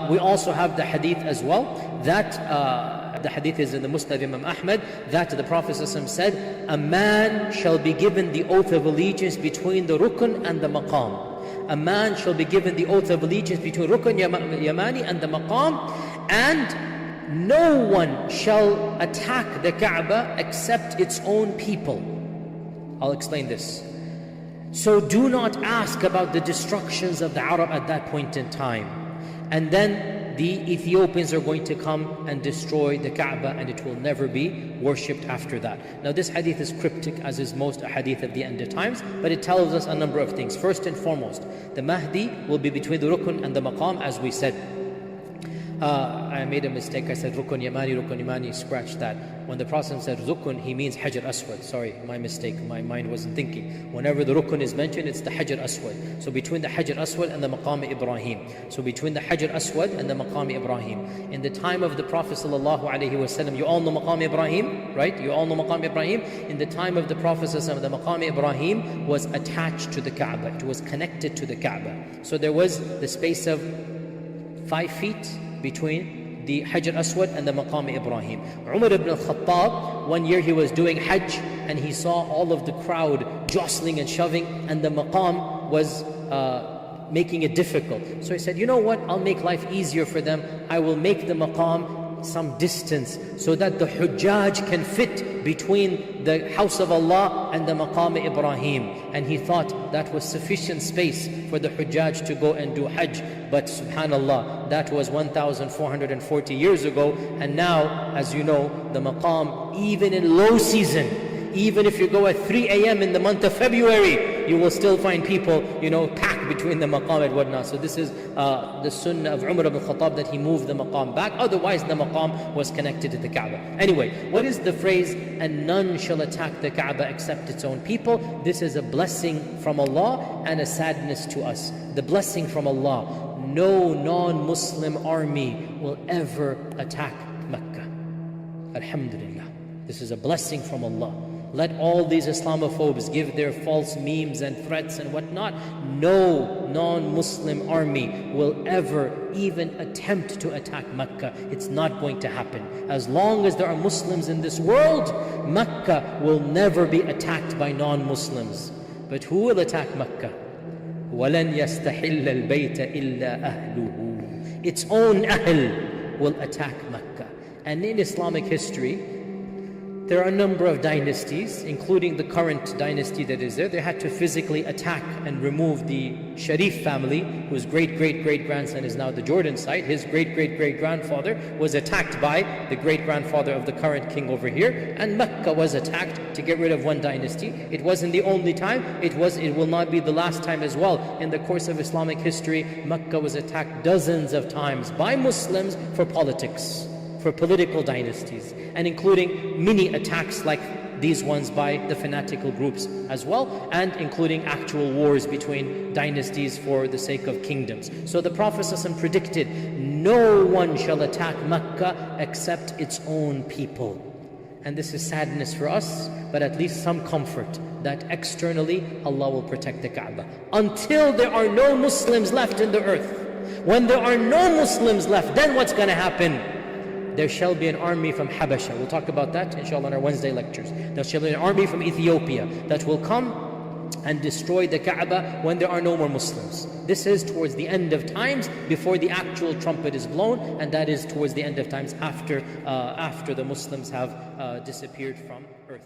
We also have the hadith as well, that the hadith is in the Musnad Imam Ahmed, that the Prophet ﷺ said, a man shall be given the oath of allegiance between the rukn and the maqam. A man shall be given the oath of allegiance between rukn yamani and the maqam, and no one shall attack the Kaaba except its own people. I'll explain this. So do not ask about the destructions of the Arab at that point in time. And then the Ethiopians are going to come and destroy the Kaaba, and it will never be worshipped after that. Now this hadith is cryptic, as is most hadith of the end of times, but it tells us a number of things. First and foremost, the Mahdi will be between the rukn and the maqam, as we said. I made a mistake. I said rukun yamani, scratch that. When the Prophet said rukun, he means Hajar Aswad. Sorry, my mistake. My mind wasn't thinking. Whenever the rukun is mentioned, it's the Hajar Aswad. So between the Hajar Aswad and the Maqam Ibrahim. So between the Hajar Aswad and the Maqam Ibrahim. In the time of the Prophet ﷺ, you all know Maqam Ibrahim, right? You all know Maqam Ibrahim. In the time of the Prophet ﷺ, the Maqam Ibrahim was attached to the Kaaba. It was connected to the Kaaba. So there was the space of 5 feet between the Hajar Aswad and the Maqam Ibrahim. Umar ibn al-Khattab, one year he was doing Hajj, and he saw all of the crowd jostling and shoving, and the Maqam was making it difficult. So he said, you know what, I'll make life easier for them. I will make the Maqam some distance so that the Hujjaj can fit between the house of Allah and the Maqam Ibrahim. And he thought that was sufficient space for the Hujjaj to go and do Hajj. But subhanallah, that was 1,440 years ago. And now, as you know, the Maqam, even in low season, even if you go at 3 a.m. in the month of February, you will still find people, packed between the maqam and whatnot. So this is the sunnah of Umar ibn Khattab, that he moved the maqam back. Otherwise, the maqam was connected to the Kaaba. Anyway, what is the phrase, and none shall attack the Kaaba except its own people? This is a blessing from Allah and a sadness to us. The blessing from Allah: no non-Muslim army will ever attack Mecca. Alhamdulillah. This is a blessing from Allah. Let all these Islamophobes give their false memes and threats and whatnot. No non-Muslim army will ever even attempt to attack Mecca. It's not going to happen. As long as there are Muslims in this world, Mecca will never be attacked by non-Muslims. But who will attack Mecca? وَلَنْ يَسْتَحِلَّ الْبَيْتَ إِلَّا أَهْلُهُ. Its own Ahl will attack Mecca. And in Islamic history, there are a number of dynasties, including the current dynasty that is there. They had to physically attack and remove the Sharif family, whose great-great-great-grandson is now the Jordan site. His great-great-great-grandfather was attacked by the great-grandfather of the current king over here. And Mecca was attacked to get rid of one dynasty. It wasn't the only time. It will not be the last time as well. In the course of Islamic history, Mecca was attacked dozens of times by Muslims for politics, for political dynasties, and including many attacks like these ones by the fanatical groups as well, and including actual wars between dynasties for the sake of kingdoms. So the Prophet ﷺ predicted, no one shall attack Mecca except its own people. And this is sadness for us, but at least some comfort that externally Allah will protect the Kaaba. Until there are no Muslims left in the earth. When there are no Muslims left, then what's going to happen? There shall be an army from Habasha. We'll talk about that inshallah in our Wednesday lectures. There shall be an army from Ethiopia that will come and destroy the Kaaba when there are no more Muslims. This is towards the end of times, before the actual trumpet is blown, and that is towards the end of times after the Muslims have disappeared from earth.